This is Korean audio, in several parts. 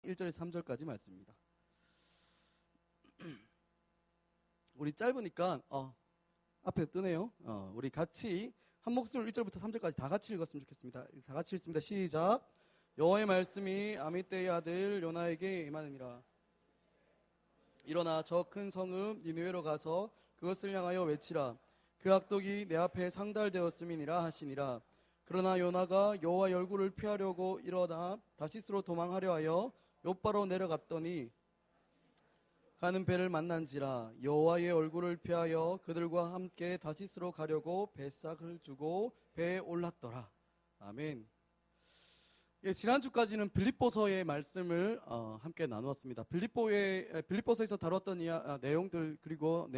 1절에서 3절까지 말씀입니다. 우리 짧으니까 앞에 뜨네요. 우리 같이 한 목소리로 1절부터 3절까지 다 같이 읽었으면 좋겠습니다. 다 같이 읽습니다. 시작. 여호와의 말씀이 아미떼의 아들 요나에게 임하느니라. 일어나 저 큰 성읍 니느웨로 가서 그것을 향하여 외치라. 그 악독이 내 앞에 상달되었음이니라 하시니라. 그러나 요나가 여호와의 얼굴을 피하려고 일어나 다시스로 도망하려 하여 욥바로 내려갔더니 가는 배를 만난지라. 여호와의 얼굴을 피하여 그들과 함께 다시스로 가려고 배싹을 주고 배에 올랐더라. 아멘. 예, 지난주까지는 빌립보서의 말씀을 함께 나누었습니다. 빌립보서에서 다뤘던 내용들 그리고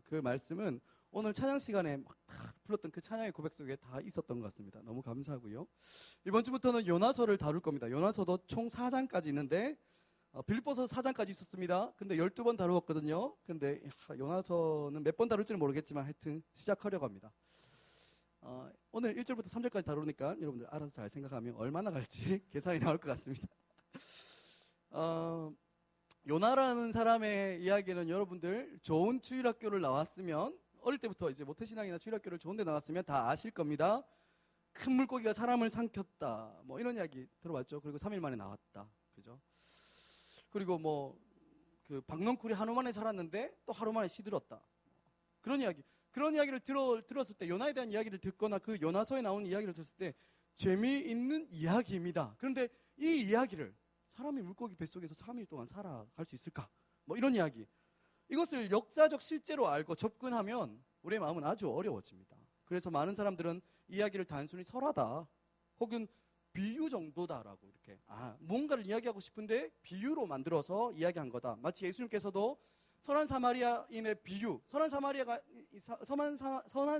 그 말씀은 오늘 찬양 시간에 막 불렀던 그 찬양의 고백 속에 다 있었던 것 같습니다. 너무 감사하고요. 이번 주부터는 요나서를 다룰 겁니다. 요나서도 총 4장까지 있는데 빌립보서 4장까지 있었습니다. 근데 12번 다루었거든요. 근데 요나서는 몇 번 다룰지는 모르겠지만 하여튼 시작하려고 합니다. 오늘 1절부터 3절까지 다루니까 여러분들 알아서 잘 생각하면 얼마나 갈지 계산이 나올 것 같습니다. 요나라는 사람의 이야기는 여러분들 좋은 주일학교를 나왔으면 어릴 때부터 이제 모태신앙이나 주일학교를 좋은 데 나왔으면 다 아실 겁니다. 큰 물고기가 사람을 삼켰다 뭐 이런 이야기 들어봤죠. 그리고 3일 만에 나왔다. 그죠? 그리고 그 박넝쿨이 하루 만에 살았는데 또 하루 만에 시들었다. 그런 이야기를 들었을 때, 요나에 대한 이야기를 듣거나 그 요나서에 나오는 이야기를 들었을 때 재미있는 이야기입니다. 그런데 이 이야기를 사람이 물고기 뱃속에서 3일 동안 살아갈 수 있을까? 뭐 이런 이야기. 이것을 역사적 실제로 알고 접근하면 우리의 마음은 아주 어려워집니다. 그래서 많은 사람들은 이야기를 단순히 설하다 혹은 비유 정도다라고 이렇게 뭔가를 이야기하고 싶은데 비유로 만들어서 이야기한 거다. 마치 예수님께서도 선한 사마리아인의 비유, 선한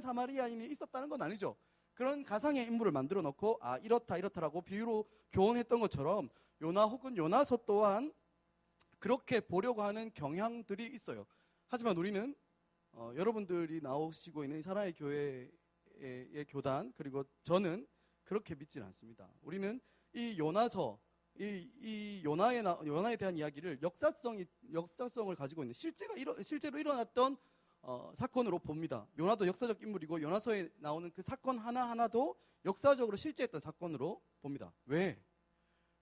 사마리아인이 있었다는 건 아니죠. 그런 가상의 인물을 만들어 놓고 이렇다라고 비유로 교훈했던 것처럼 요나 혹은 요나서 또한 그렇게 보려고 하는 경향들이 있어요. 하지만 우리는 여러분들이 나오시고 있는 사랑의 교회의 교단 그리고 저는 그렇게 믿지는 않습니다. 우리는 이 요나서 이 요나에 대한 이야기를 역사성을 가지고 있는 실제로 일어났던 사건으로 봅니다. 요나도 역사적 인물이고 요나서에 나오는 그 사건 하나하나도 역사적으로 실제했던 사건으로 봅니다. 왜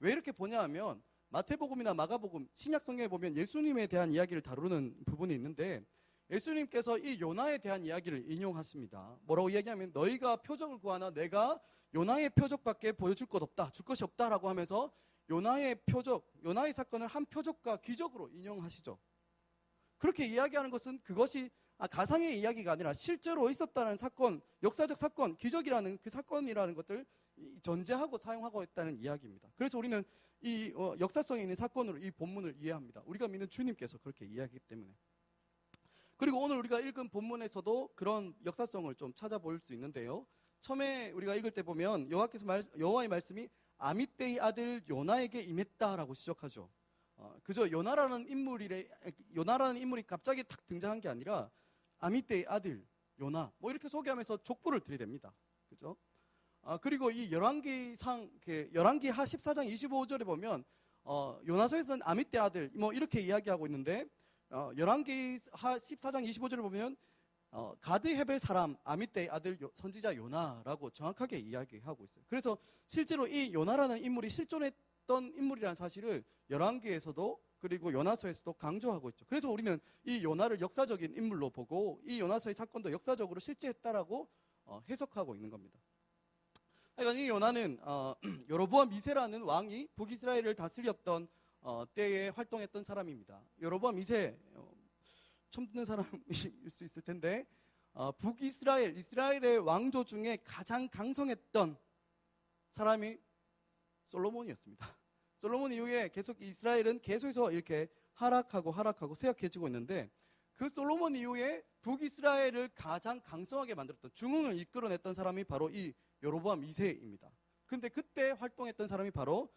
이렇게 보냐 하면 마태복음이나 마가복음, 신약성경에 보면 예수님에 대한 이야기를 다루는 부분이 있는데 예수님께서 이 요나에 대한 이야기를 인용하십니다. 뭐라고 이야기하면 너희가 표적을 구하나 내가 요나의 표적밖에 보여줄 것 없다, 줄 것이 없다라고 하면서 요나의 사건을 한 표적과 기적으로 인용하시죠. 그렇게 이야기하는 것은 그것이 가상의 이야기가 아니라 실제로 있었다는 사건, 역사적 사건, 기적이라는 그 사건이라는 것들 전제하고 사용하고 있다는 이야기입니다. 그래서 우리는 이 역사성이 있는 사건으로 이 본문을 이해합니다. 우리가 믿는 주님께서 그렇게 이해하기 때문에. 그리고 오늘 우리가 읽은 본문에서도 그런 역사성을 좀 찾아볼 수 있는데요. 처음에 우리가 읽을 때 보면 여호와의 말씀이 아미떼의 아들 요나에게 임했다라고 시작하죠. 그저 요나라는 인물이 갑자기 탁 등장한 게 아니라 아미떼의 아들 요나 뭐 이렇게 소개하면서 족보를 들이댑니다. 그죠? 그리고 이 열왕기하 14장 25절에 보면 요나서에서는 아미떼 아들 뭐 이렇게 이야기하고 있는데 열왕기하 14장 25절에 보면 가드 헤벨 사람 아미떼의 아들 선지자 요나라고 정확하게 이야기하고 있어요. 그래서 실제로 이 요나라는 인물이 실존했던 인물이라는 사실을 열왕기에서도 그리고 요나서에서도 강조하고 있죠. 그래서 우리는 이 요나를 역사적인 인물로 보고 이 요나서의 사건도 역사적으로 실제했다라고 해석하고 있는 겁니다. 그러니까 이 요나는 여로보암 2세라는 왕이 북이스라엘을 다스렸던 때에 활동했던 사람입니다. 여로보암 2세 처음 듣는 사람일 수 있을 텐데 이스라엘의 왕조 중에 가장 강성했던 사람이 솔로몬이었습니다. 솔로몬 이후에 계속 이스라엘은 계속해서 이렇게 하락하고 쇠약해지고 있는데 그 솔로몬 이후에 북이스라엘을 가장 강성하게 만들었던 중흥을 이끌어냈던 사람이 바로 이 여로보암 2세입니다. 근데 그때 활동했던 사람이 바로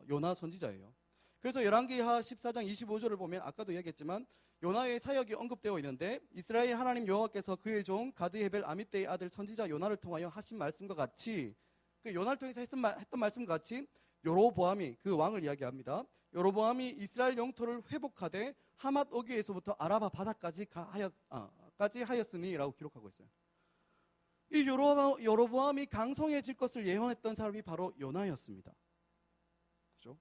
요나 선지자예요. 그래서 열왕기하 14장 25절을 보면 아까도 이야기했지만 요나의 사역이 언급되어 있는데 이스라엘 하나님 여호와께서 그의 종 가드 헤벨 아미떼의 아들 선지자 요나를 통하여 하신 말씀과 같이 그 요나를 통해서 했던 말씀과 같이 여로보암이 그 왕을 이야기합니다. 여로보암이 이스라엘 영토를 회복하되 하맛 어귀에서부터 아라바 바다까지 하였으니라고 기록하고 있어요. 이 여로보암이 강성해질 것을 예언했던 사람이 바로 요나였습니다. 그렇죠?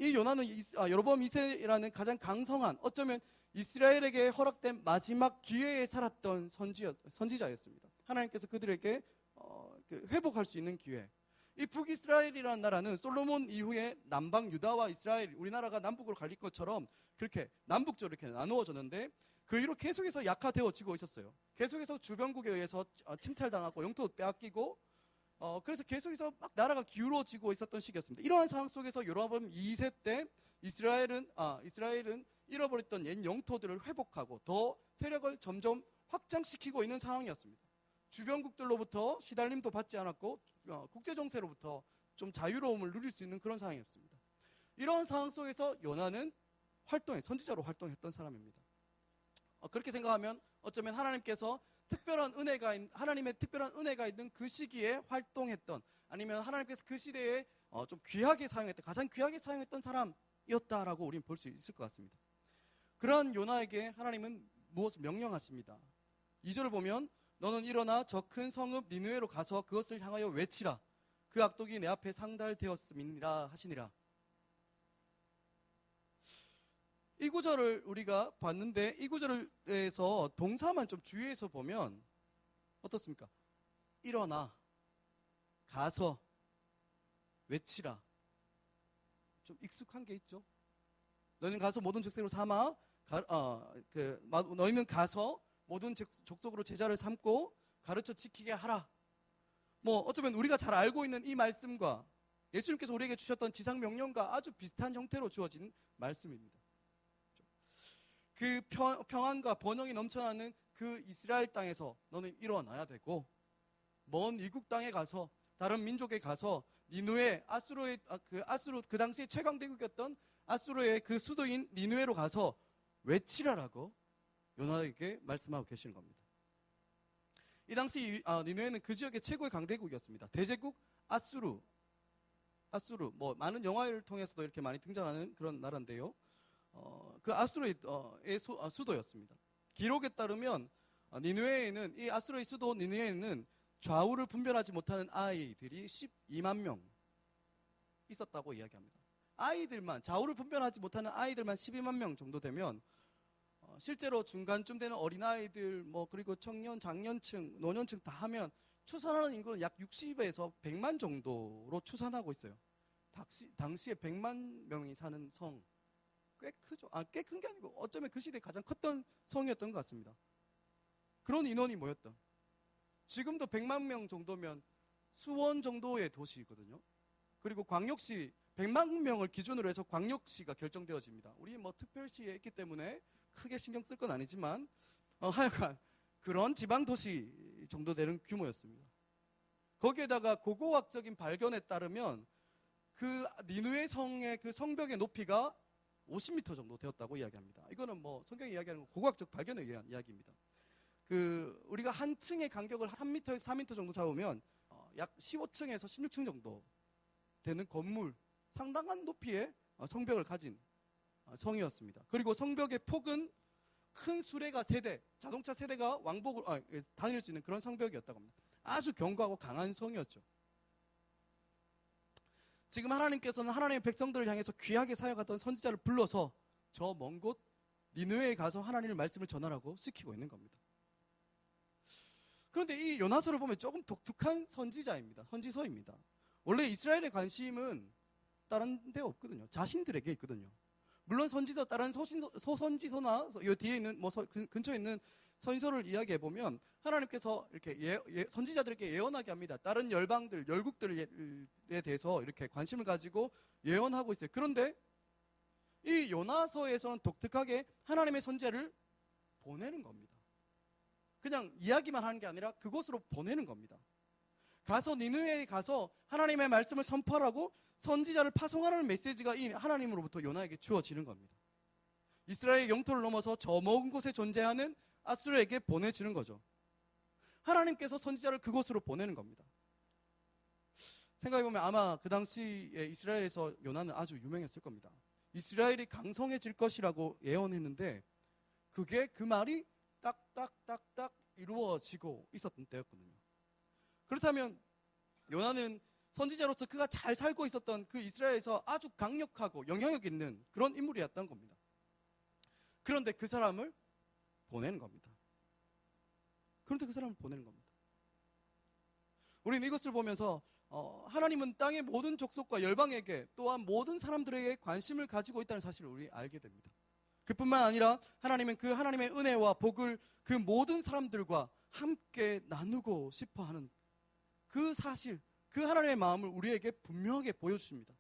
이 요나는 여로보암 2세라는 가장 강성한, 어쩌면 이스라엘에게 허락된 마지막 기회에 살았던 선지자였습니다. 하나님께서 그들에게 회복할 수 있는 기회. 이 북이스라엘이라는 나라는 솔로몬 이후에 남방 유다와 이스라엘, 우리나라가 남북으로 갈릴 것처럼 그렇게 남북적으로 이렇게 나누어졌는데, 그 이후로 계속해서 약화되어지고 있었어요. 계속해서 주변국에 의해서 침탈당하고 영토 빼앗기고, 그래서 계속해서 막 나라가 기울어지고 있었던 시기였습니다. 이러한 상황 속에서 여로보암 2세 때 이스라엘은 잃어버렸던 옛 영토들을 회복하고 더 세력을 점점 확장시키고 있는 상황이었습니다. 주변국들로부터 시달림도 받지 않았고 국제 정세로부터 좀 자유로움을 누릴 수 있는 그런 상황이었습니다. 이런 상황 속에서 요나는 선지자로 활동했던 사람입니다. 그렇게 생각하면 어쩌면 하나님의 특별한 은혜가 있는 그 시기에 활동했던, 아니면 하나님께서 그 시대에 좀 가장 귀하게 사용했던 사람이었다라고 우리는 볼 수 있을 것 같습니다. 그런 요나에게 하나님은 무엇을 명령하십니다. 2절을 보면 너는 일어나 저 큰 성읍 니느웨로 가서 그것을 향하여 외치라. 그 악독이 내 앞에 상달되었음이니라 하시니라. 이 구절을 우리가 봤는데, 이 구절에서 동사만 좀 주의해서 보면 어떻습니까? 일어나, 가서, 외치라. 좀 익숙한 게 있죠. 너희는 가서 모든 족속으로 삼아, 너희는 가서 모든 족속으로 제자를 삼고 가르쳐 지키게 하라. 어쩌면 우리가 잘 알고 있는 이 말씀과 예수님께서 우리에게 주셨던 지상 명령과 아주 비슷한 형태로 주어진 말씀입니다. 그 평안과 번영이 넘쳐나는 그 이스라엘 땅에서 너는 일어나야 되고, 먼 이국 땅에 가서, 다른 민족에 가서 니느웨, 그 당시에 최강대국이었던 아수르의 그 수도인 니느웨로 가서 외치라라고 요나에게 말씀하고 계시는 겁니다. 이 당시 니느웨는 그 지역의 최고의 강대국이었습니다. 대제국 아수르, 많은 영화를 통해서도 이렇게 많이 등장하는 그런 나라인데요. 그 아수르의 수도였습니다. 기록에 따르면 이 아수르의 수도 니느웨에는 좌우를 분별하지 못하는 아이들이 12만 명 있었다고 이야기합니다. 좌우를 분별하지 못하는 아이들만 12만 명 정도 되면, 실제로 중간쯤 되는 어린아이들, 그리고 청년, 장년층, 노년층 다 하면 추산하는 인구는 약 60에서 100만 정도로 추산하고 있어요. 당시에 100만 명이 사는 성, 꽤 크죠. 꽤 큰 게 아니고 어쩌면 그 시대에 가장 컸던 성이었던 것 같습니다. 그런 인원이 모였던. 지금도 100만 명 정도면 수원 정도의 도시거든요. 그리고 광역시 100만 명을 기준으로 해서 광역시가 결정되어집니다. 우리 특별시에 있기 때문에 크게 신경 쓸 건 아니지만 하여간 그런 지방도시 정도 되는 규모였습니다. 거기에다가 고고학적인 발견에 따르면 그 니느웨 성의 그 성벽의 높이가 50m 정도 되었다고 이야기합니다. 이거는 성경이 이야기하는 고고학적 발견에 의한 이야기입니다. 우리가 한 층의 간격을 3m에서 4m 정도 잡으면 약 15층에서 16층 정도 되는 건물, 상당한 높이의 성벽을 가진 성이었습니다. 그리고 성벽의 폭은 큰 수레가 자동차 세대가 왕복으로 다닐 수 있는 그런 성벽이었다고 합니다. 아주 견고하고 강한 성이었죠. 지금 하나님께서는 하나님의 백성들을 향해서 귀하게 사역하던 선지자를 불러서 저 먼 곳 니느웨에 가서 하나님의 말씀을 전하라고 시키고 있는 겁니다. 그런데 이 요나서를 보면 조금 독특한 선지서입니다. 원래 이스라엘의 관심은 다른 데 없거든요. 자신들에게 있거든요. 물론 다른 소선지서나 이 뒤에 있는 근처에 있는 선지서를 이야기해 보면 하나님께서 이렇게 선지자들에게 예언하게 합니다. 다른 열국들에 대해서 이렇게 관심을 가지고 예언하고 있어요. 그런데 이 요나서에서는 독특하게 하나님의 선지자를 보내는 겁니다. 그냥 이야기만 하는 게 아니라 그곳으로 보내는 겁니다. 가서 니느웨에 가서 하나님의 말씀을 선포하라고 선지자를 파송하라는 메시지가 이 하나님으로부터 요나에게 주어지는 겁니다. 이스라엘의 영토를 넘어서 저 먼 곳에 존재하는 아수르에게 보내지는 거죠. 하나님께서 선지자를 그곳으로 보내는 겁니다. 생각해보면 아마 그 당시에 이스라엘에서 요나는 아주 유명했을 겁니다. 이스라엘이 강성해질 것이라고 예언했는데 그게 그 말이 딱딱딱딱 이루어지고 있었던 때였거든요. 그렇다면 요나는 선지자로서 그가 잘 살고 있었던 그 이스라엘에서 아주 강력하고 영향력 있는 그런 인물이었던 겁니다. 그런데 그 사람을 보내는 겁니다. 우리는 이것을 보면서 하나님은 땅의 모든 족속과 열방에게 또한 모든 사람들에게 관심을 가지고 있다는 사실을 우리 알게 됩니다. 그뿐만 아니라 하나님은 그 하나님의 은혜와 복을 그 모든 사람들과 함께 나누고 싶어하는 그 사실, 그 하나님의 마음을 우리에게 분명하게 보여주십니다.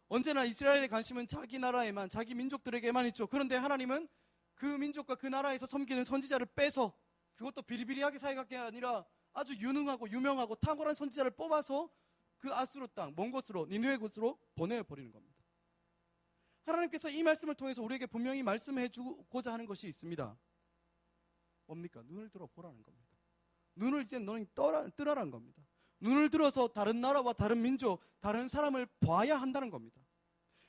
언제나 이스라엘의 관심은 자기 나라에만, 자기 민족들에게만 있죠. 그런데 하나님은 그 민족과 그 나라에서 섬기는 선지자를 빼서 그것도 비리비리하게 사역할 게 아니라 아주 유능하고 유명하고 탁월한 선지자를 뽑아서 그 아수르 땅, 먼 곳으로, 니느웨 곳으로 보내버리는 겁니다. 하나님께서 이 말씀을 통해서 우리에게 분명히 말씀해 주고자 하는 것이 있습니다. 뭡니까? 눈을 들어 보라는 겁니다. 눈을 이제 너희 뜨라는 겁니다. 눈을 들어서 다른 나라와 다른 민족, 다른 사람을 봐야 한다는 겁니다.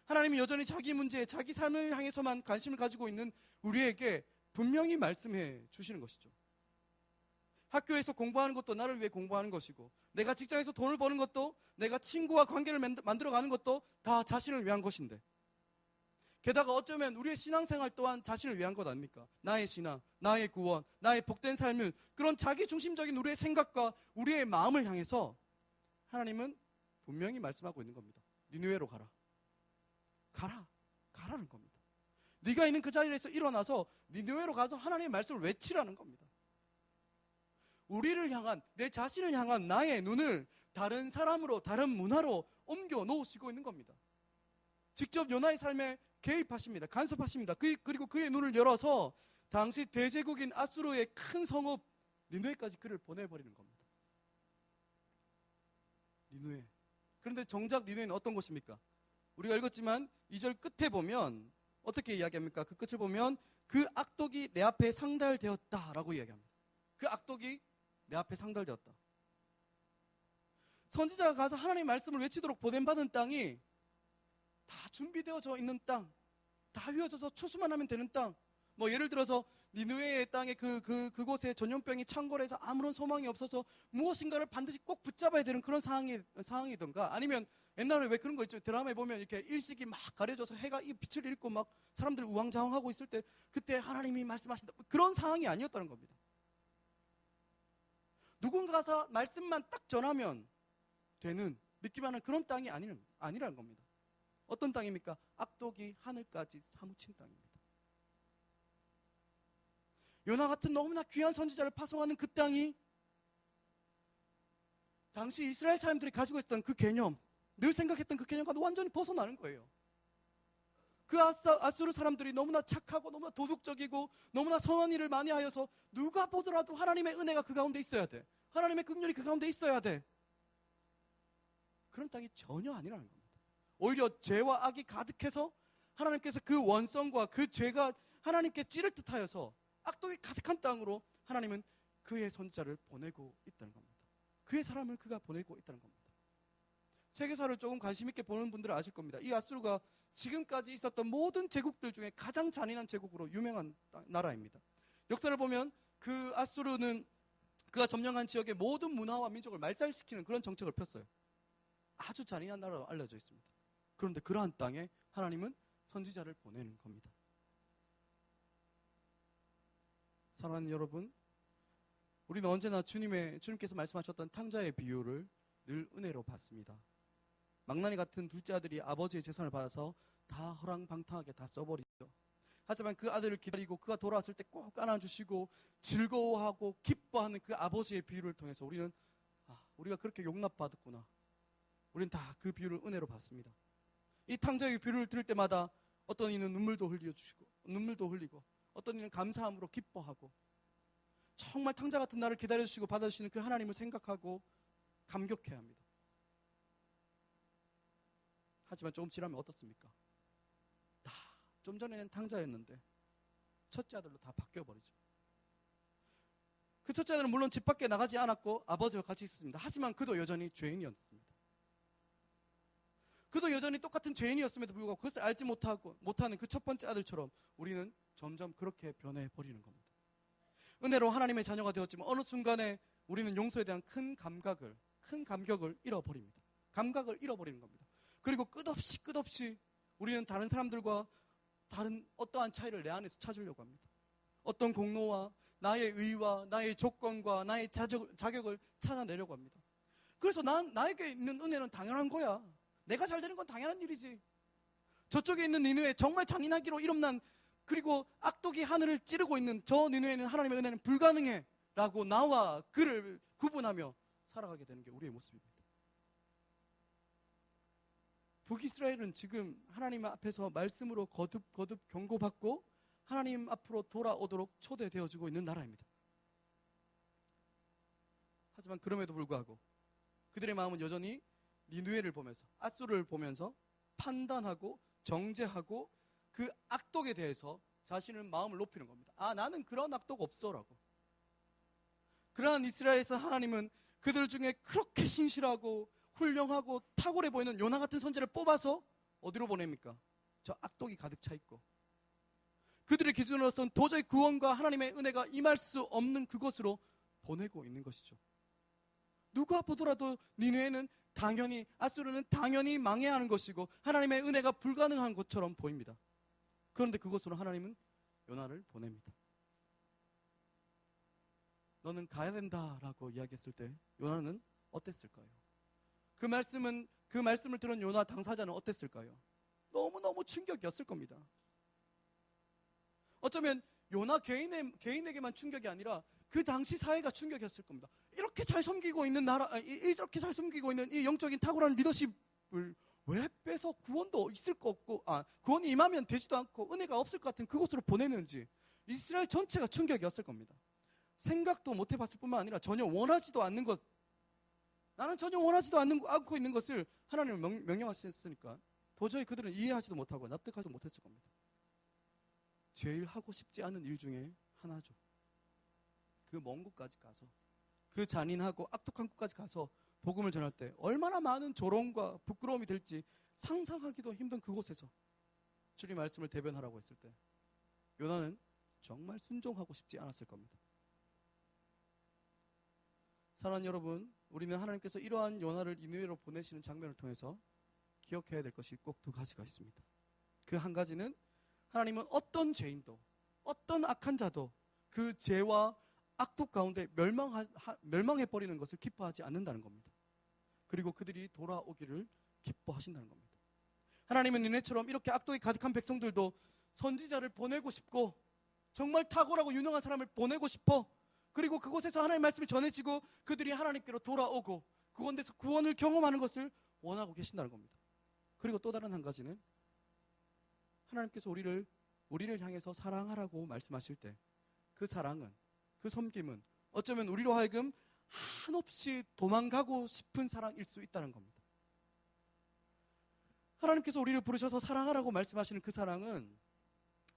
하나님이 여전히 자기 문제, 자기 삶을 향해서만 관심을 가지고 있는 우리에게 분명히 말씀해 주시는 것이죠. 학교에서 공부하는 것도 나를 위해 공부하는 것이고, 내가 직장에서 돈을 버는 것도, 내가 친구와 관계를 만들어가는 것도 다 자신을 위한 것인데, 게다가 어쩌면 우리의 신앙생활 또한 자신을 위한 것 아닙니까? 나의 신앙, 나의 구원, 나의 복된 삶을, 그런 자기 중심적인 우리의 생각과 우리의 마음을 향해서 하나님은 분명히 말씀하고 있는 겁니다. 니느웨로 가라는 겁니다. 네가 있는 그 자리에서 일어나서 니느웨로 가서 하나님의 말씀을 외치라는 겁니다. 우리를 향한, 내 자신을 향한 나의 눈을 다른 사람으로, 다른 문화로 옮겨 놓으시고 있는 겁니다. 직접 요나의 삶에 개입하십니다. 간섭하십니다. 그리고 그의 눈을 열어서 당시 대제국인 아수르의 큰 성읍 니느웨까지 그를 보내버리는 겁니다. 니느웨. 그런데 정작 니느웨는 어떤 곳입니까? 우리가 읽었지만 2절 끝에 보면 어떻게 이야기합니까? 그 끝을 보면 그 악독이 내 앞에 상달되었다라고 이야기합니다. 그 악독이 내 앞에 상달되었다. 선지자가 가서 하나님의 말씀을 외치도록 보냄받은 땅이 다 준비되어져 있는 땅, 다 휘어져서 추수만 하면 되는 땅, 뭐 예를 들어서 니느웨의 땅에 그곳에 전염병이 창궐해서 아무런 소망이 없어서 무엇인가를 반드시 꼭 붙잡아야 되는 그런 상황이던가, 아니면 옛날에 왜 그런 거 있죠? 드라마에 보면 이렇게 일식이 막 가려져서 해가 이 빛을 잃고 막 사람들 우왕좌왕하고 있을 때 그때 하나님이 말씀하신다, 그런 상황이 아니었다는 겁니다. 누군가 가서 말씀만 딱 전하면 되는, 믿기만 하는 그런 땅이 아니라는 겁니다. 어떤 땅입니까? 악독이 하늘까지 사무친 땅입니다. 요나 같은 너무나 귀한 선지자를 파송하는 그 땅이 당시 이스라엘 사람들이 가지고 있었던 그 개념, 늘 생각했던 그 개념과도 완전히 벗어나는 거예요. 그 아수르 사람들이 너무나 착하고 너무나 도덕적이고 너무나 선한 일을 많이 하여서 누가 보더라도 하나님의 은혜가 그 가운데 있어야 돼, 하나님의 긍휼이 그 가운데 있어야 돼, 그런 땅이 전혀 아니라는 겁니다. 오히려 죄와 악이 가득해서 하나님께서 그 원성과 그 죄가 하나님께 찌를 듯하여서 악독이 가득한 땅으로 하나님은 그의 선지자를 보내고 있다는 겁니다. 그의 사람을 그가 보내고 있다는 겁니다. 세계사를 조금 관심 있게 보는 분들은 아실 겁니다. 이 아수르가 지금까지 있었던 모든 제국들 중에 가장 잔인한 제국으로 유명한 나라입니다. 역사를 보면 그 아수르는 그가 점령한 지역의 모든 문화와 민족을 말살시키는 그런 정책을 폈어요. 아주 잔인한 나라로 알려져 있습니다. 그런데 그러한 땅에 하나님은 선지자를 보내는 겁니다. 사랑하는 여러분, 우리는 언제나 주님께서 말씀하셨던 탕자의 비유를 늘 은혜로 받습니다. 망나니 같은 둘째 아들이 아버지의 재산을 받아서 다 허랑방탕하게 다 써버리죠. 하지만 그 아들을 기다리고 그가 돌아왔을 때 꼭 안아주시고 즐거워하고 기뻐하는 그 아버지의 비유를 통해서 우리는 우리가 그렇게 용납받았구나, 우리는 다 그 비유를 은혜로 받습니다. 이 탕자의 비유를 들을 때마다 어떤 이는 눈물도 흘리고 어떤 이는 감사함으로 기뻐하고, 정말 탕자 같은 나를 기다려주시고 받아주시는 그 하나님을 생각하고 감격해야 합니다. 하지만 조금 지나면 어떻습니까? 좀 전에는 탕자였는데 첫째 아들로 다 바뀌어버리죠. 그 첫째 아들은 물론 집 밖에 나가지 않았고 아버지와 같이 있었습니다. 하지만 그도 여전히 죄인이었습니다. 그도 여전히 똑같은 죄인이었음에도 불구하고 그것을 알지 못하는 그 첫 번째 아들처럼 우리는 점점 그렇게 변해버리는 겁니다. 은혜로 하나님의 자녀가 되었지만 어느 순간에 우리는 용서에 대한 큰 감격을 잃어버립니다. 감각을 잃어버리는 겁니다. 그리고 끝없이 우리는 다른 사람들과 다른 어떠한 차이를 내 안에서 찾으려고 합니다. 어떤 공로와 나의 의와 나의 조건과 나의 자격을 찾아내려고 합니다. 그래서 나에게 있는 은혜는 당연한 거야. 내가 잘 되는 건 당연한 일이지. 저쪽에 있는 니느웨 정말 잔인하기로 이름난 그리고 악독이 하늘을 찌르고 있는 저 니느웨는 하나님의 은혜는 불가능해 라고 나와 그를 구분하며 살아가게 되는 게 우리의 모습입니다. 북이스라엘은 지금 하나님 앞에서 말씀으로 거듭 경고받고 하나님 앞으로 돌아오도록 초대되어지고 있는 나라입니다. 하지만 그럼에도 불구하고 그들의 마음은 여전히 니느웨를 보면서 앗수르를 보면서 판단하고 정죄하고 그 악독에 대해서 자신의 마음을 높이는 겁니다. 나는 그런 악독 없어라고. 그러한 이스라엘에서 하나님은 그들 중에 그렇게 신실하고 훌륭하고 탁월해 보이는 요나 같은 선지자를 뽑아서 어디로 보냅니까? 저 악독이 가득 차 있고 그들의 기준으로서는 도저히 구원과 하나님의 은혜가 임할 수 없는 그곳으로 보내고 있는 것이죠. 누가 보더라도 니느웨는 당연히 앗수르는 당연히 망해야 하는 것이고 하나님의 은혜가 불가능한 것처럼 보입니다. 그런데 그곳으로 하나님은 요나를 보냅니다. 너는 가야 된다라고 이야기했을 때 요나는 어땠을까요? 그 말씀을 들은 요나 당사자는 어땠을까요? 너무너무 충격이었을 겁니다. 어쩌면 요나 개인에게만 충격이 아니라 그 당시 사회가 충격이었을 겁니다. 이렇게 잘 섬기고 있는 이렇게 잘 섬기고 있는 이 영적인 탁월한 리더십을 왜 빼서 구원도 있을 거 없고, 구원이 임하면 되지도 않고 은혜가 없을 것 같은 그곳으로 보내는지 이스라엘 전체가 충격이었을 겁니다. 생각도 못 해봤을 뿐만 아니라 전혀 원하지도 않는 것, 나는 전혀 원하지도 않고 있는 것을 하나님을 명령하셨으니까 도저히 그들은 이해하지도 못하고 납득하지도 못했을 겁니다. 제일 하고 싶지 않은 일 중에 하나죠. 그 먼 곳까지 가서 그 잔인하고 악독한 곳까지 가서 복음을 전할 때 얼마나 많은 조롱과 부끄러움이 될지 상상하기도 힘든 그곳에서 주님 말씀을 대변하라고 했을 때 요나는 정말 순종하고 싶지 않았을 겁니다. 사랑하는 여러분, 우리는 하나님께서 이러한 요나를 니느웨로 보내시는 장면을 통해서 기억해야 될 것이 꼭 두 가지가 있습니다. 그 한 가지는 하나님은 어떤 죄인도 어떤 악한 자도 그 죄와 악독 가운데 멸망해버리는 것을 기뻐하지 않는다는 겁니다. 그리고 그들이 돌아오기를 기뻐하신다는 겁니다. 하나님은 니느웨처럼 이렇게 악독이 가득한 백성들도 선지자를 보내고 싶고 정말 탁월하고 유능한 사람을 보내고 싶어. 그리고 그곳에서 하나님의 말씀이 전해지고 그들이 하나님께로 돌아오고 그곳에서 구원을 경험하는 것을 원하고 계신다는 겁니다. 그리고 또 다른 한 가지는 하나님께서 우리를 향해서 사랑하라고 말씀하실 때 그 사랑은, 그 섬김은 어쩌면 우리로 하여금 한없이 도망가고 싶은 사랑일 수 있다는 겁니다. 하나님께서 우리를 부르셔서 사랑하라고 말씀하시는 그 사랑은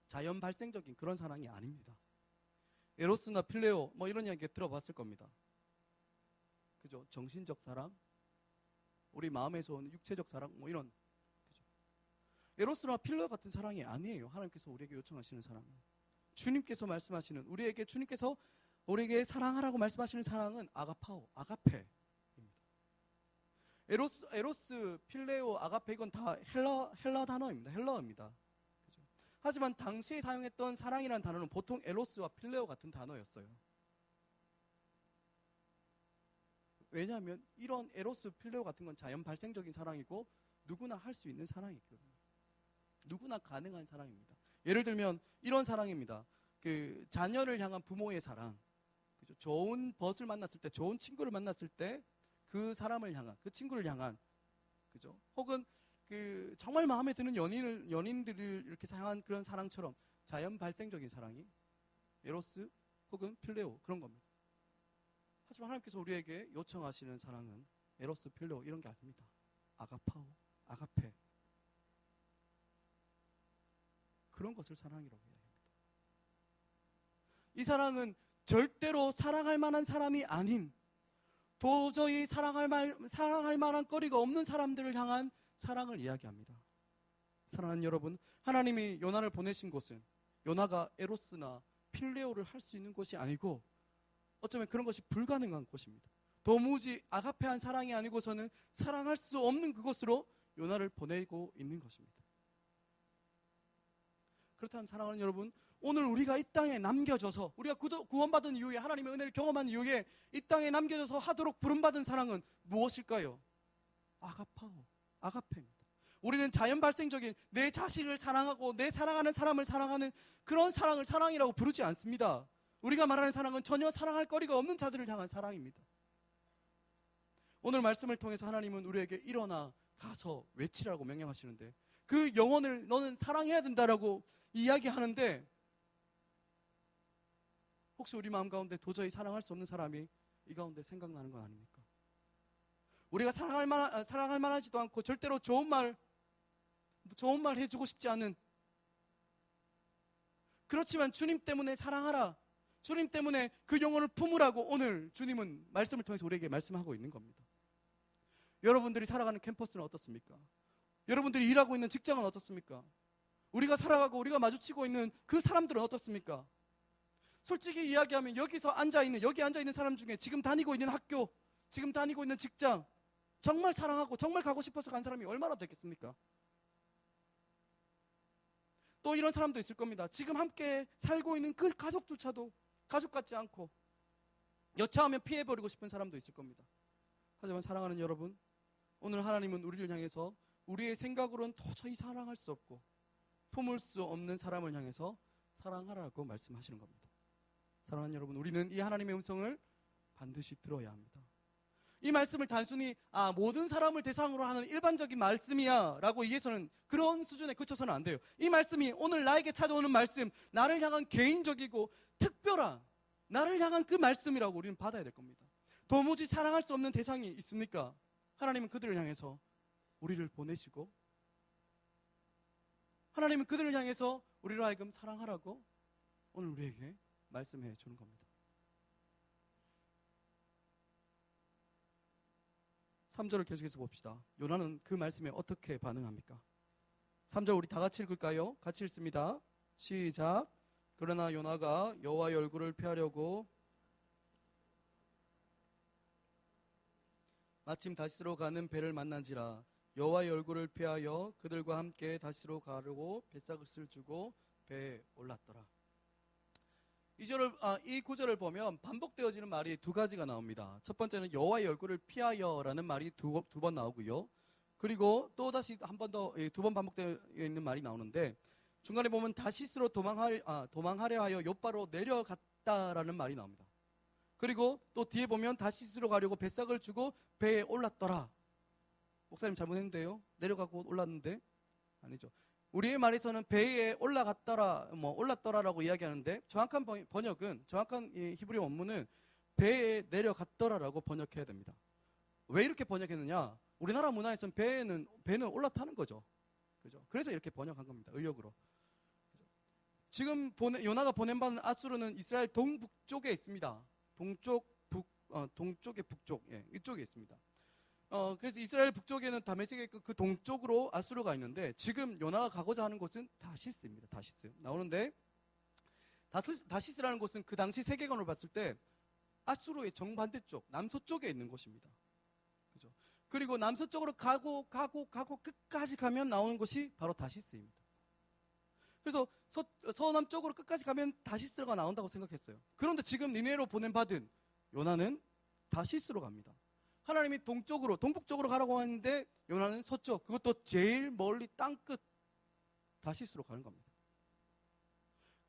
자연 발생적인 그런 사랑이 아닙니다. 에로스나 필레오 이런 이야기 들어봤을 겁니다. 그죠? 정신적 사랑, 우리 마음에서 오는 육체적 사랑 이런, 그죠? 에로스나 필레오 같은 사랑이 아니에요. 하나님께서 우리에게 요청하시는 사랑은. 주님께서 말씀하시는 주님께서 우리에게 사랑하라고 말씀하시는 사랑은 아가파오, 아가페입니다. 에로스, 필레오, 아가페 이건 다 헬라 단어입니다. 헬라어입니다. 그죠? 하지만 당시에 사용했던 사랑이라는 단어는 보통 에로스와 필레오 같은 단어였어요. 왜냐하면 이런 에로스, 필레오 같은 건 자연 발생적인 사랑이고 누구나 할 수 있는 사랑이거든요. 누구나 가능한 사랑입니다. 예를 들면 이런 사랑입니다. 그 자녀를 향한 부모의 사랑, 그죠? 좋은 벗을 만났을 때, 좋은 친구를 만났을 때 그 사람을 향한, 그 친구를 향한, 그죠? 혹은 그 정말 마음에 드는 연인들을 이렇게 향한 그런 사랑처럼 자연 발생적인 사랑이 에로스 혹은 필레오 그런 겁니다. 하지만 하나님께서 우리에게 요청하시는 사랑은 에로스, 필레오 이런 게 아닙니다. 아가파오, 아가페, 그런 것을 사랑이라고 이야기합니다. 이 사랑은 절대로 사랑할 만한 사람이 아닌, 도저히 사랑할 만한 거리가 없는 사람들을 향한 사랑을 이야기합니다. 사랑하는 여러분, 하나님이 요나를 보내신 곳은 요나가 에로스나 필레오를 할 수 있는 곳이 아니고 어쩌면 그런 것이 불가능한 곳입니다. 도무지 아가페한 사랑이 아니고서는 사랑할 수 없는 그곳으로 요나를 보내고 있는 것입니다. 그렇다면 사랑하는 여러분, 오늘 우리가 이 땅에 남겨져서 우리가 구원받은 이후에 하나님의 은혜를 경험한 이후에 이 땅에 남겨져서 하도록 부름받은 사랑은 무엇일까요? 아가페입니다. 우리는 자연 발생적인 내 자식을 사랑하고 내 사랑하는 사람을 사랑하는 그런 사랑을 사랑이라고 부르지 않습니다. 우리가 말하는 사랑은 전혀 사랑할 거리가 없는 자들을 향한 사랑입니다. 오늘 말씀을 통해서 하나님은 우리에게 일어나 가서 외치라고 명령하시는데 그 영혼을 너는 사랑해야 된다라고 이야기하는데 혹시 우리 마음 가운데 도저히 사랑할 수 없는 사람이 이 가운데 생각나는 건 아닙니까? 우리가 사랑할 만하지도 않고 절대로 좋은 말 해주고 싶지 않은, 그렇지만 주님 때문에 사랑하라, 주님 때문에 그 영혼을 품으라고 오늘 주님은 말씀을 통해서 우리에게 말씀하고 있는 겁니다. 여러분들이 살아가는 캠퍼스는 어떻습니까? 여러분들이 일하고 있는 직장은 어떻습니까? 우리가 살아가고 우리가 마주치고 있는 그 사람들은 어떻습니까? 솔직히 이야기하면 여기 앉아 있는 사람 중에 지금 다니고 있는 학교, 지금 다니고 있는 직장 정말 사랑하고 정말 가고 싶어서 간 사람이 얼마나 되겠습니까? 또 이런 사람도 있을 겁니다. 지금 함께 살고 있는 그 가족조차도 가족 같지 않고 여차하면 피해버리고 싶은 사람도 있을 겁니다. 하지만 사랑하는 여러분, 오늘 하나님은 우리를 향해서 우리의 생각으로는 도저히 사랑할 수 없고 품을 수 없는 사람을 향해서 사랑하라고 말씀하시는 겁니다. 사랑하는 여러분, 우리는 이 하나님의 음성을 반드시 들어야 합니다. 이 말씀을 단순히 모든 사람을 대상으로 하는 일반적인 말씀이야 라고 이해해서는, 그런 수준에 그쳐서는 안 돼요. 이 말씀이 오늘 나에게 찾아오는 말씀, 나를 향한 개인적이고 특별한 나를 향한 그 말씀이라고 우리는 받아야 될 겁니다. 도무지 사랑할 수 없는 대상이 있습니까? 하나님은 그들을 향해서 우리를 보내시고 하나님은 그들을 향해서 우리로 하여금 사랑하라고 오늘 우리에게 말씀해 주는 겁니다. 3절을 계속해서 봅시다. 요나는 그 말씀에 어떻게 반응합니까? 3절 우리 다 같이 읽을까요? 같이 읽습니다. 시작. 그러나 요나가 여호와의 얼굴을 피하려고 마침 다시스로 가는 배를 만난지라 여호와의 얼굴을 피하여 그들과 함께 다시스로 가려고 뱃삭을 주고 배에 올랐더라. 이 구절을 보면 반복되어지는 말이 두 가지가 나옵니다. 첫 번째는 여호와의 얼굴을 피하여라는 말이 두 번 나오고요. 그리고 또 다시 한 번 더 두 번 반복되어 있는 말이 나오는데 중간에 보면 다시스로 도망하려 하여 욥바로 내려갔다라는 말이 나옵니다. 그리고 또 뒤에 보면 다시스로 가려고 뱃삭을 주고 배에 올랐더라. 목사님 잘못했는데요. 내려가고 올랐는데 아니죠. 우리의 말에서는 배에 올랐더라라고 이야기하는데 정확한 번역은, 정확한 히브리 원문은 배에 내려갔더라라고 번역해야 됩니다. 왜 이렇게 번역했느냐? 우리나라 문화에서는 배는 올라타는 거죠. 그죠? 그래서 이렇게 번역한 겁니다. 의역으로. 지금 요나가 보냄받은 아수르는 이스라엘 동북쪽에 있습니다. 동쪽의 북쪽, 이쪽에 있습니다. 그래서 이스라엘 북쪽에는 다메섹의 그 동쪽으로 아수르가 있는데 지금 요나가 가고자 하는 곳은 다시스입니다. 다시스 나오는데 다시스라는 곳은 그 당시 세계관으로 봤을 때 아수르의 정반대쪽 남서쪽에 있는 곳입니다. 그죠? 그리고 남서쪽으로 가고 끝까지 가면 나오는 곳이 바로 다시스입니다. 그래서 서남쪽으로 끝까지 가면 다시스가 나온다고 생각했어요. 그런데 지금 니네로 보냄받은 요나는 다시스로 갑니다. 하나님이 동북쪽으로 가라고 하는데 요나는 서쪽, 그것도 제일 멀리 땅끝 다시스로 가는 겁니다.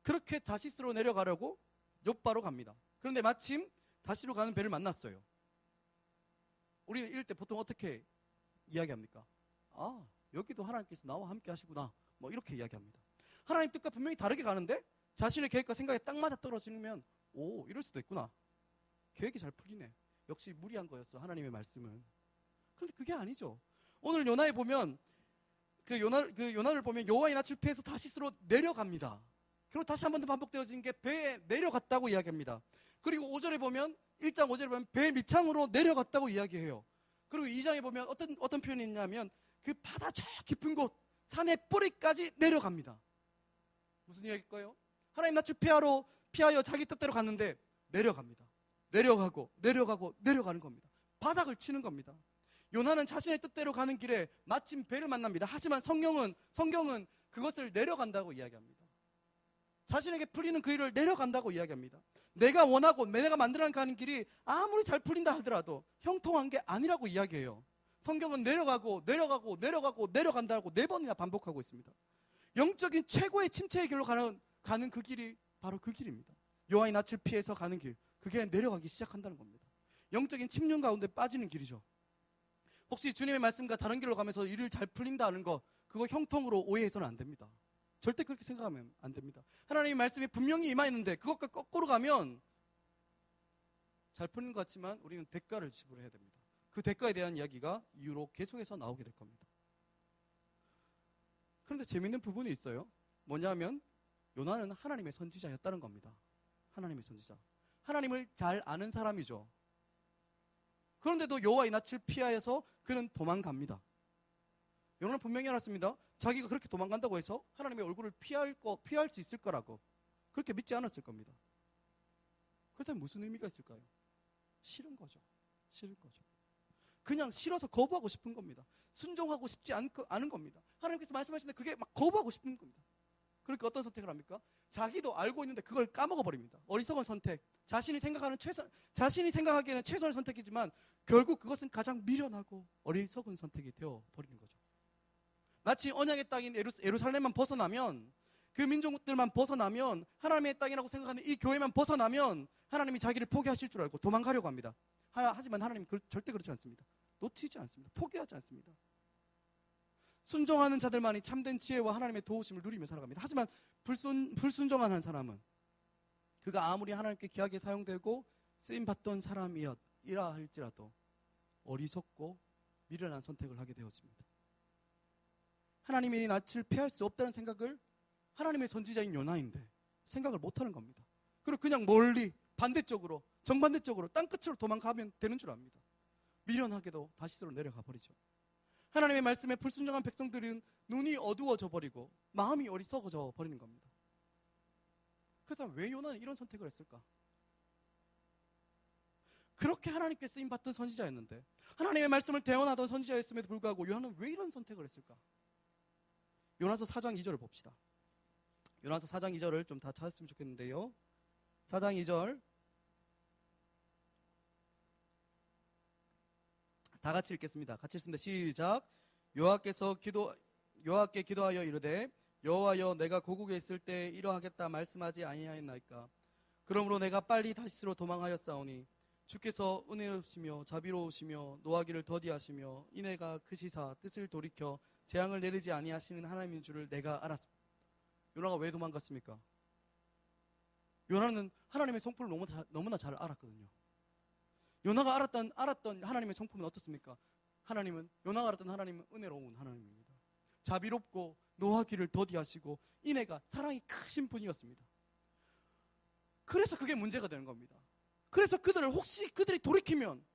그렇게 다시스로 내려가려고 욥바로 갑니다. 그런데 마침 다시스로 가는 배를 만났어요. 우리는 이럴 때 보통 어떻게 이야기합니까? 여기도 하나님께서 나와 함께 하시구나, 이렇게 이야기합니다. 하나님 뜻과 분명히 다르게 가는데 자신의 계획과 생각에 딱 맞아 떨어지면 이럴 수도 있구나, 계획이 잘 풀리네, 역시 무리한 거였어 하나님의 말씀은. 그런데 그게 아니죠. 오늘 요나에 보면 요나를 보면 여호와의 낯을 피해서 다시스로 내려갑니다. 그리고 다시 한 번 더 반복되어진 게 배에 내려갔다고 이야기합니다. 그리고 5절에 보면 1장 5절에 보면 배 밑창으로 내려갔다고 이야기해요. 그리고 2장에 보면 어떤 표현이 있냐면 그 바다 저 깊은 곳 산의 뿌리까지 내려갑니다. 무슨 이야기일까요? 하나님 낯을 피하여 자기 뜻대로 갔는데 내려갑니다. 내려가고 내려가는 겁니다. 바닥을 치는 겁니다. 요나는 자신의 뜻대로 가는 길에 마침 배를 만납니다. 하지만 성경은 그것을 내려간다고 이야기합니다. 자신에게 풀리는 그 일을 내려간다고 이야기합니다. 내가 원하고 내가 만들어 가는 길이 아무리 잘 풀린다 하더라도 형통한 게 아니라고 이야기해요. 성경은 내려가고 내려간다고 4번이나 반복하고 있습니다. 영적인 최고의 침체의 길로 가는 그 길이 바로 그 길입니다. 여호와의 낯을 피해서 가는 길, 그게 내려가기 시작한다는 겁니다. 영적인 침륜 가운데 빠지는 길이죠. 혹시 주님의 말씀과 다른 길로 가면서 일을 잘 풀린다는 거, 그거 형통으로 오해해서는 안 됩니다. 절대 그렇게 생각하면 안 됩니다. 하나님의 말씀이 분명히 임하였는데 그것과 거꾸로 가면 잘 풀린 것 같지만 우리는 대가를 지불해야 됩니다. 그 대가에 대한 이야기가 이후로 계속해서 나오게 될 겁니다. 그런데 재밌는 부분이 있어요. 뭐냐면 요나는 하나님의 선지자였다는 겁니다. 하나님의 선지자. 하나님을 잘 아는 사람이죠. 그런데도 여호와의 낯을 피하여서 그는 도망갑니다. 요나는 분명히 알았습니다. 자기가 그렇게 도망간다고 해서 하나님의 얼굴을 피할 수 있을 거라고 그렇게 믿지 않았을 겁니다. 그렇다면 무슨 의미가 있을까요? 싫은 거죠. 그냥 싫어서 거부하고 싶은 겁니다. 순종하고 싶지 않은 겁니다. 하나님께서 말씀하시는데 그게 막 거부하고 싶은 겁니다. 그러니까 어떤 선택을 합니까? 자기도 알고 있는데 그걸 까먹어버립니다. 어리석은 선택. 자신이 생각하기에는 최선의 선택이지만 결국 그것은 가장 미련하고 어리석은 선택이 되어버리는 거죠. 마치 언약의 땅인 예루살렘만 벗어나면, 그 민족들만 벗어나면, 하나님의 땅이라고 생각하는 이 교회만 벗어나면 하나님이 자기를 포기하실 줄 알고 도망가려고 합니다. 하지만 하나님은 절대 그렇지 않습니다. 놓치지 않습니다. 포기하지 않습니다. 순종하는 자들만이 참된 지혜와 하나님의 도우심을 누리며 살아갑니다. 하지만 불순종한 한 사람은 그가 아무리 하나님께 귀하게 사용되고 쓰임받던 사람이라 할지라도 어리석고 미련한 선택을 하게 되어집니다. 하나님이 낯을 피할 수 없다는 생각을 하나님의 선지자인 요나인데 생각을 못하는 겁니다. 그리고 그냥 멀리 정반대쪽으로 땅끝으로 도망가면 되는 줄 압니다. 미련하게도 다시스로 내려가 버리죠. 하나님의 말씀에 불순종한 백성들은 눈이 어두워져 버리고 마음이 어리석어져 버리는 겁니다. 그렇다면 왜 요나는 이런 선택을 했을까? 그렇게 하나님께 쓰임받던 선지자였는데, 하나님의 말씀을 대언하던 선지자였음에도 불구하고 요나는 왜 이런 선택을 했을까? 요나서 4장 2절을 봅시다. 요나서 4장 2절을 좀 다 찾았으면 좋겠는데요. 4장 2절 다 같이 읽겠습니다. 같이 읽습니다. 시작. 여호와께 기도하여 이르되 여호와여, 내가 고국에 있을 때 이러하겠다 말씀하지 아니하였나이까? 그러므로 내가 빨리 다시스로 도망하였사오니 주께서 은혜로우시며 자비로우시며 노하기를 더디하시며 인애가 크시사 뜻을 돌이켜 재앙을 내리지 아니하시는 하나님인 줄을 내가 알았습니다. 요나가 왜 도망갔습니까? 요나는 하나님의 성품을 너무나 잘 알았거든요. 요나가 알았던 하나님의 성품은 어떻습니까? 요나가 알았던 하나님은 은혜로운 하나님입니다. 자비롭고 노하기를 더디하시고 인애가 사랑이 크신 분이었습니다. 그래서 그게 문제가 되는 겁니다. 그래서 혹시 그들이 돌이키면,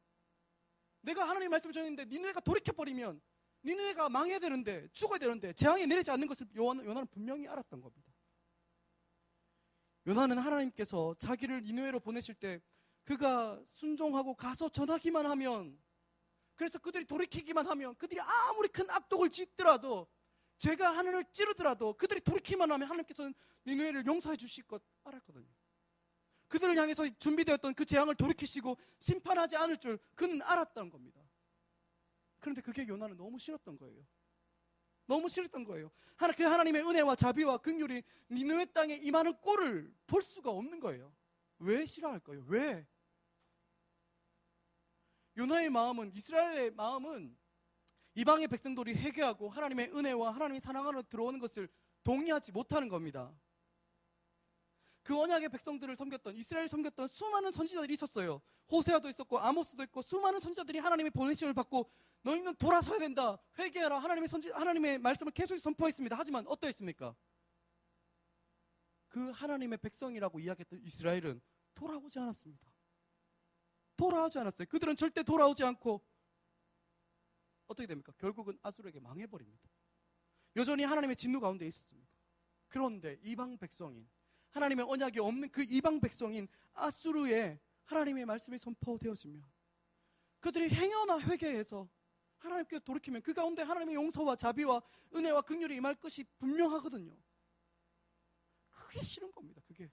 내가 하나님의 말씀을 전했는데 니느웨가 돌이켜버리면 니느웨가 망해야 되는데, 죽어야 되는데 재앙이 내리지 않는 것을 요나는 분명히 알았던 겁니다. 요나는 하나님께서 자기를 니느웨로 보내실 때 그가 순종하고 가서 전하기만 하면, 그래서 그들이 돌이키기만 하면, 그들이 아무리 큰 악독을 짓더라도, 죄가 하늘을 찌르더라도 그들이 돌이키기만 하면 하나님께서는 니느웨를 용서해 주실 것 알았거든요. 그들을 향해서 준비되었던 그 재앙을 돌이키시고 심판하지 않을 줄 그는 알았던 겁니다. 그런데 그게 요나는 너무 싫었던 거예요. 그 하나님의 은혜와 자비와 긍휼이 니느웨 땅에 임하는 꼴을 볼 수가 없는 거예요. 왜 싫어할까요? 왜? 요나의 마음은, 이스라엘의 마음은 이방의 백성들이 회개하고 하나님의 은혜와 하나님의 사랑 안으로 들어오는 것을 동의하지 못하는 겁니다. 그 언약의 백성들을 섬겼던, 이스라엘을 섬겼던 수많은 선지자들이 있었어요. 호세아도 있었고 아모스도 있고 수많은 선지자들이 하나님의 보내심을 받고 너희는 돌아서야 된다, 회개하라, 하나님의 말씀을 계속 선포했습니다. 하지만 어떠했습니까? 그 하나님의 백성이라고 이야기했던 이스라엘은 돌아오지 않았어요. 그들은 절대 돌아오지 않고 어떻게 됩니까? 결국은 아수르에게 망해버립니다. 여전히 하나님의 진노 가운데 있었습니다. 그런데 이방 백성인, 하나님의 언약이 없는 그 이방 백성인 아수르에 하나님의 말씀이 선포되어지면, 그들이 행여나 회개해서 하나님께 돌이키면 그 가운데 하나님의 용서와 자비와 은혜와 긍휼이 임할 것이 분명하거든요. 그게 싫은 겁니다. 그게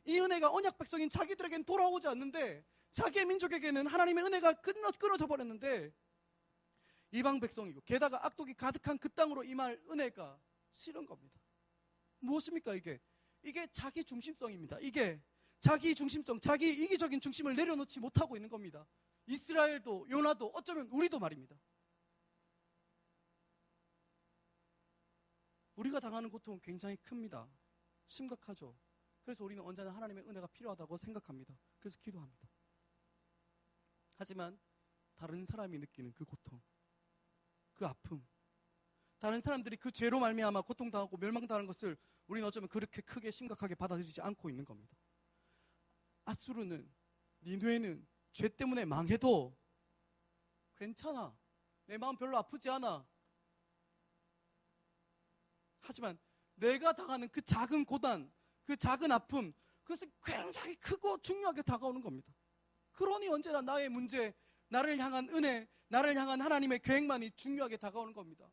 이 은혜가 언약 백성인 자기들에겐 돌아오지 않는데, 자기의 민족에게는 하나님의 은혜가 끊어져 버렸는데, 이방 백성이고 게다가 악독이 가득한 그 땅으로 임할 은혜가 싫은 겁니다. 무엇입니까? 이게 자기 중심성입니다. 이게 자기 중심성, 자기 이기적인 중심을 내려놓지 못하고 있는 겁니다. 이스라엘도 요나도 어쩌면 우리도 말입니다. 우리가 당하는 고통은 굉장히 큽니다. 심각하죠. 그래서 우리는 언제나 하나님의 은혜가 필요하다고 생각합니다. 그래서 기도합니다. 하지만 다른 사람이 느끼는 그 고통, 그 아픔, 다른 사람들이 그 죄로 말미암아 고통당하고 멸망당하는 것을 우리는 어쩌면 그렇게 크게 심각하게 받아들이지 않고 있는 겁니다. 아수르는, 니느웨는 죄 때문에 망해도 괜찮아, 내 마음 별로 아프지 않아. 하지만 내가 당하는 그 작은 고단, 그 작은 아픔, 그것이 굉장히 크고 중요하게 다가오는 겁니다. 그러니 언제나 나의 문제, 나를 향한 은혜, 나를 향한 하나님의 계획만이 중요하게 다가오는 겁니다.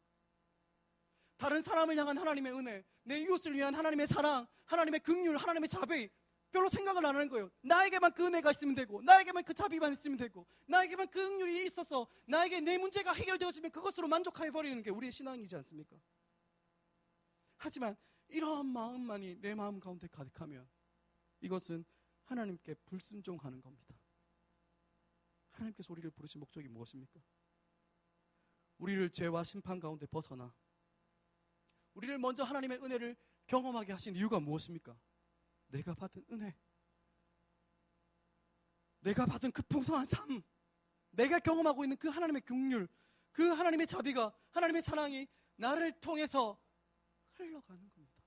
다른 사람을 향한 하나님의 은혜, 내 이웃을 위한 하나님의 사랑, 하나님의 긍휼, 하나님의 자비, 별로 생각을 안 하는 거예요. 나에게만 그 은혜가 있으면 되고, 나에게만 그 자비만 있으면 되고, 나에게만 그 긍휼이 있어서 나에게 내 문제가 해결되어지면 그것으로 만족해버리는 게 우리의 신앙이지 않습니까? 하지만 이러한 마음만이 내 마음 가운데 가득하면 이것은 하나님께 불순종하는 겁니다. 하나님께서 우리를 부르신 목적이 무엇입니까? 우리를 죄와 심판 가운데 벗어나 우리를 먼저 하나님의 은혜를 경험하게 하신 이유가 무엇입니까? 내가 받은 은혜, 내가 받은 그 풍성한 삶, 내가 경험하고 있는 그 하나님의 긍휼, 그 하나님의 자비가, 하나님의 사랑이 나를 통해서 흘러가는 겁니다.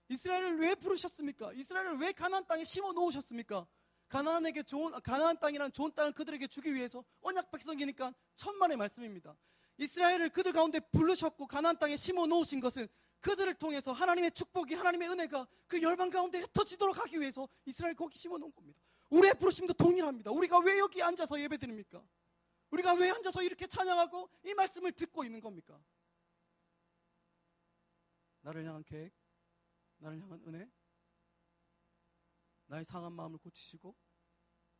이스라엘을 왜 부르셨습니까? 이스라엘을 왜 가나안 땅에 심어 놓으셨습니까? 가나안 땅이라는 좋은 땅을 그들에게 주기 위해서. 언약 백성이니까 천만의 말씀입니다. 이스라엘을 그들 가운데 부르셨고 가나안 땅에 심어 놓으신 것은 그들을 통해서 하나님의 축복이, 하나님의 은혜가 그 열방 가운데 흩어지도록 하기 위해서 이스라엘 거기 심어 놓은 겁니다. 우리의 부르심도 동일합니다. 우리가 왜 여기 앉아서 예배드립니까? 우리가 왜 앉아서 이렇게 찬양하고 이 말씀을 듣고 있는 겁니까? 나를 향한 계획, 나를 향한 은혜, 나의 상한 마음을 고치시고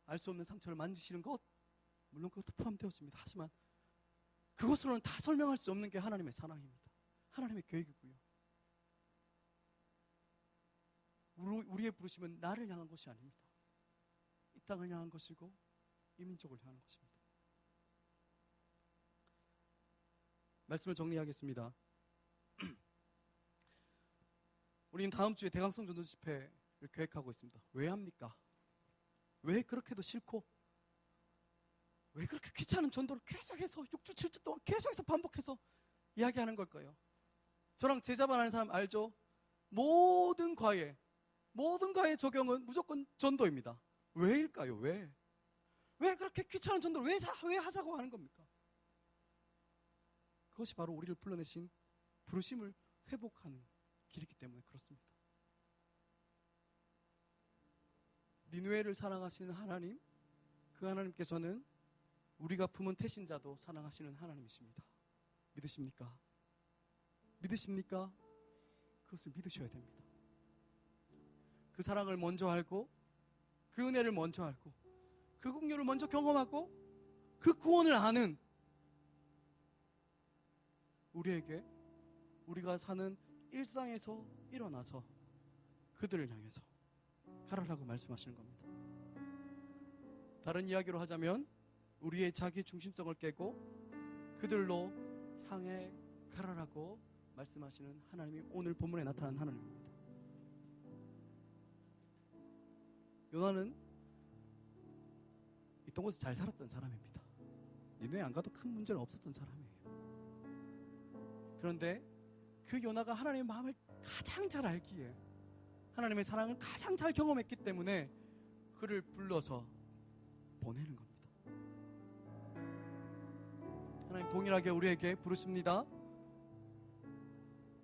알 수 없는 상처를 만지시는 것, 물론 그것도 포함되었습니다. 하지만 그것으로는 다 설명할 수 없는 게 하나님의 사랑입니다. 하나님의 계획이고요. 우리의 부르심은 나를 향한 것이 아닙니다. 이 땅을 향한 것이고 이 민족을 향한 것입니다. 말씀을 정리하겠습니다. 우리는 다음 주에 대강성 전도 집회를 계획하고 있습니다. 왜 합니까? 왜 그렇게도 싫고, 왜 그렇게 귀찮은 전도를 계속해서 6주 7주 동안 계속해서 반복해서 이야기하는 걸까요? 저랑 제자반하는 사람 알죠? 모든 과에 적용은 무조건 전도입니다. 왜일까요? 왜 그렇게 귀찮은 전도를 왜 하자고 하는 겁니까? 그것이 바로 우리를 불러내신 부르심을 회복하는 길이기 때문에 그렇습니다. 니느웨를 사랑하시는 하나님, 그 하나님께서는 우리가 품은 태신자도 사랑하시는 하나님이십니다. 믿으십니까? 믿으십니까? 그것을 믿으셔야 됩니다. 그 사랑을 먼저 알고, 그 은혜를 먼저 알고, 그 긍휼을 먼저 경험하고, 그 구원을 아는 우리에게 우리가 사는 일상에서 일어나서 그들을 향해서 가라라고 말씀하시는 겁니다. 다른 이야기로 하자면 우리의 자기 중심성을 깨고 그들로 향해 가라라고 말씀하시는 하나님이 오늘 본문에 나타난 하나님입니다. 요나는 있던 곳에 잘 살았던 사람입니다. 니느웨 안 가도 큰 문제는 없었던 사람이에요. 그런데 그 요나가 하나님의 마음을 가장 잘 알기에, 하나님의 사랑을 가장 잘 경험했기 때문에 그를 불러서 보내는 겁니다. 하나님 동일하게 우리에게 부르십니다.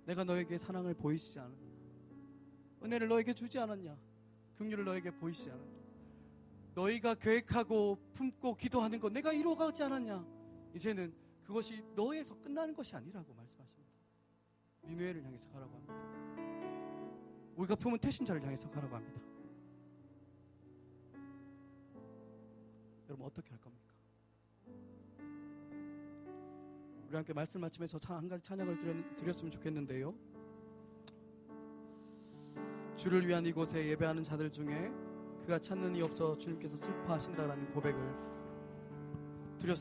내가 너에게 사랑을 보이시지 않았냐? 은혜를 너에게 주지 않았냐? 긍휼을 너에게 보이시지 않았냐? 너희가 계획하고 품고 기도하는 것 내가 이루어가지 않았냐? 이제는 그것이 너에서 끝나는 것이 아니라고 말씀하십니다. 니느웨를 향해서 가라고 합니다. 우리가 품은 태신자를 향해서 가라고 합니다. 여러분 어떻게 할 겁니까? 우리 함께 말씀 마치면서 한 가지 찬양을 드렸으면 좋겠는데요. 주를 위한 이곳에 예배하는 자들 중에 그가 찾는 이 없어 주님께서 슬퍼하신다라는 고백을 드렸습니다.